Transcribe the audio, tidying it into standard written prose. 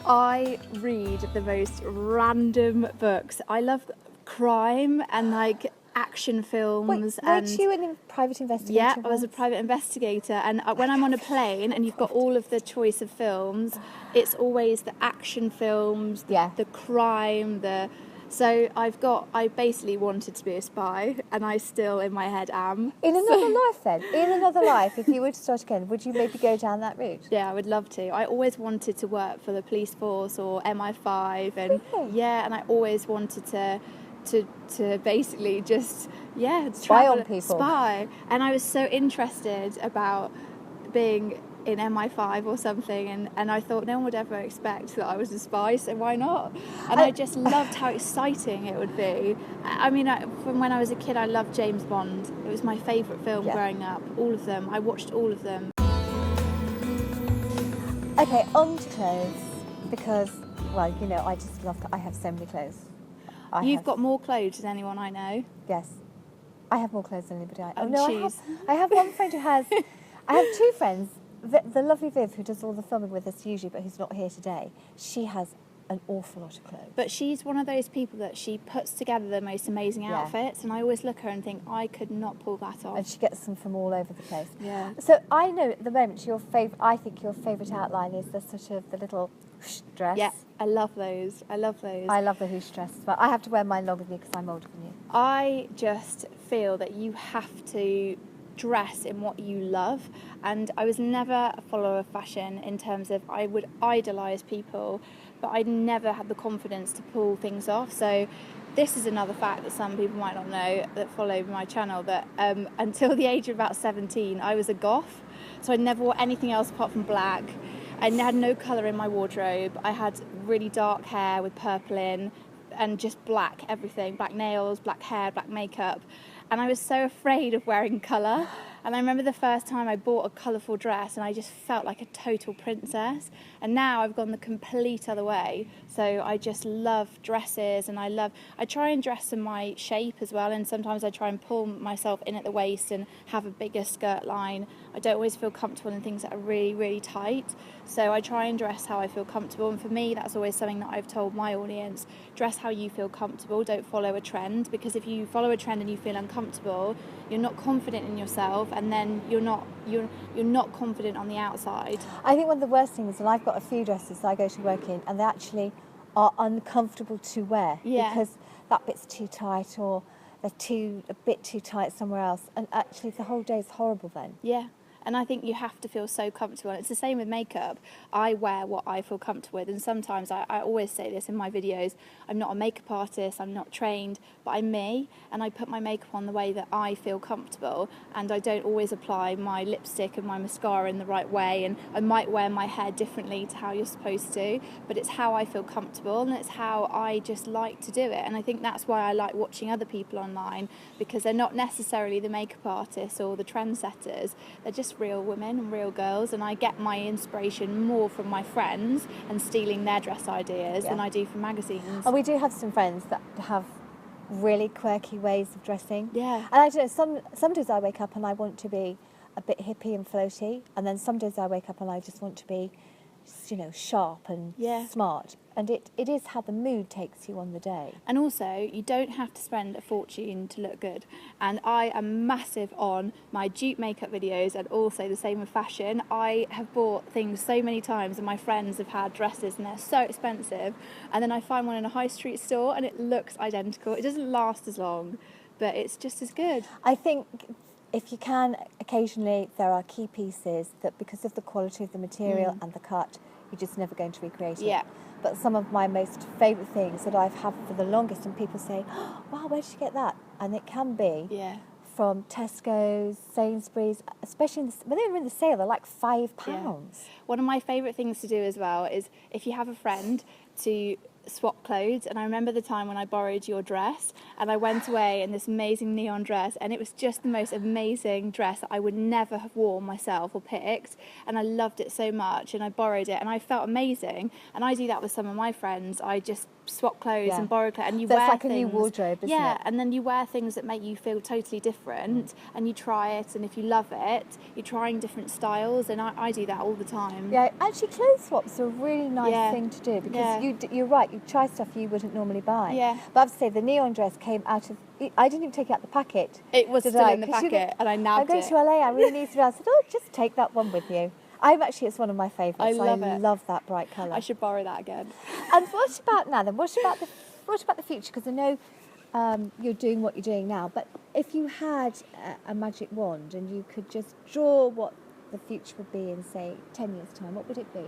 I read the most random books. I love crime and like action films. Weren't you a private investigator? Yeah, I was a private investigator, and when I'm on a plane and you've got all of the choice of films, it's always the action films, the crime, So I basically wanted to be a spy, and I still in my head am. In another life then? In another life, if you were to start again, would you maybe go down that route? Yeah, I would love to. I always wanted to work for the police force or MI5, and and I always wanted to basically just spy on people. And I was so interested about being in MI5 or something, and I thought no one would ever expect that I was a spy, so why not? And I just loved how exciting it would be. I mean, from when I was a kid, I loved James Bond. It was my favourite film growing up. All of them. I watched all of them. Okay, on to clothes, because, well, you know, I just love, I have so many clothes. You've got more clothes than anyone I know. Yes. I have more clothes than anybody I know. And no, I have one friend who has, I have two friends. The lovely Viv, who does all the filming with us usually, but who's not here today, she has an awful lot of clothes. But she's one of those people that she puts together the most amazing outfits, and I always look at her and think, I could not pull that off. And she gets them from all over the place. Yeah. So I know at the moment I think your favourite outline is the sort of the little whoosh dress. Yeah, I love those. I love the whoosh dress, but I have to wear mine longer than you because I'm older than you. I just feel that you have to dress in what you love, and I was never a follower of fashion in terms of I would idolise people, but I never had the confidence to pull things off. So this is another fact that some people might not know that follow my channel, that until the age of about 17 I was a goth, so I never wore anything else apart from black. I had no colour in my wardrobe. I had really dark hair with purple in, and just black everything, black nails, black hair, black makeup. And I was so afraid of wearing colour. And I remember the first time I bought a colourful dress and I just felt like a total princess. And now I've gone the complete other way. So I just love dresses, and I try and dress in my shape as well. And sometimes I try and pull myself in at the waist and have a bigger skirt line. I don't always feel comfortable in things that are really, really tight. So I try and dress how I feel comfortable. And for me, that's always something that I've told my audience. Dress how you feel comfortable. Don't follow a trend, because if you follow a trend and you feel uncomfortable, you're not confident in yourself, and then you're not confident on the outside. I think one of the worst things, and I've got a few dresses that I go to work in, and they actually are uncomfortable to wear because that bit's too tight, or they're a bit too tight somewhere else, and actually the whole day is horrible then. Yeah. And I think you have to feel so comfortable. And it's the same with makeup. I wear what I feel comfortable with. And sometimes, I always say this in my videos, I'm not a makeup artist, I'm not trained, but I'm me. And I put my makeup on the way that I feel comfortable. And I don't always apply my lipstick and my mascara in the right way. And I might wear my hair differently to how you're supposed to. But it's how I feel comfortable, and it's how I just like to do it. And I think that's why I like watching other people online, because they're not necessarily the makeup artists or the trendsetters. They're just real women and real girls, and I get my inspiration more from my friends and stealing their dress ideas than I do from magazines. And we do have some friends that have really quirky ways of dressing. Yeah. And I don't know, some days I wake up and I want to be a bit hippie and floaty, and then some days I wake up and I just want to be, you know, sharp and smart. And it is how the mood takes you on the day. And also, you don't have to spend a fortune to look good. And I am massive on my dupe makeup videos, and also the same with fashion. I have bought things so many times, and my friends have had dresses and they're so expensive. And then I find one in a high street store and it looks identical. It doesn't last as long, but it's just as good. I think if you can, occasionally there are key pieces that, because of the quality of the material and the cut, you're just never going to recreate it. Yeah. But some of my most favourite things that I've had for the longest, and people say, oh, wow, where did you get that? And it can be from Tesco's, Sainsbury's, especially when they're in the sale, they're like £5. Yeah. One of my favourite things to do as well is, if you have a friend, to swap clothes. And I remember the time when I borrowed your dress and I went away in this amazing neon dress, and it was just the most amazing dress that I would never have worn myself or picked, and I loved it so much, and I borrowed it and I felt amazing. And I do that with some of my friends. I just swap clothes Yeah. and borrow clothes, and you That's wear like things. a new wardrobe, isn't yeah, it? and then you wear things that make you feel totally different, and you try it, and if you love it, you're trying different styles, and I do that all the time. Yeah, actually, clothes swaps are a really nice Yeah. thing to do because Yeah. you're right, you try stuff you wouldn't normally buy. Yeah. But I have to say, the neon dress came out of, I didn't even take it out the packet. It was did still I? in the 'Cause packet, and I I'm nabbed going it. to LA, I really need to. I said, oh, just take that one with you. It's one of my favourites. I love it. I love that bright colour. I should borrow that again. And what about now then? What about the future? Because I know you're doing what you're doing now, but if you had a magic wand and you could just draw what the future would be in, say, 10 years' time, what would it be?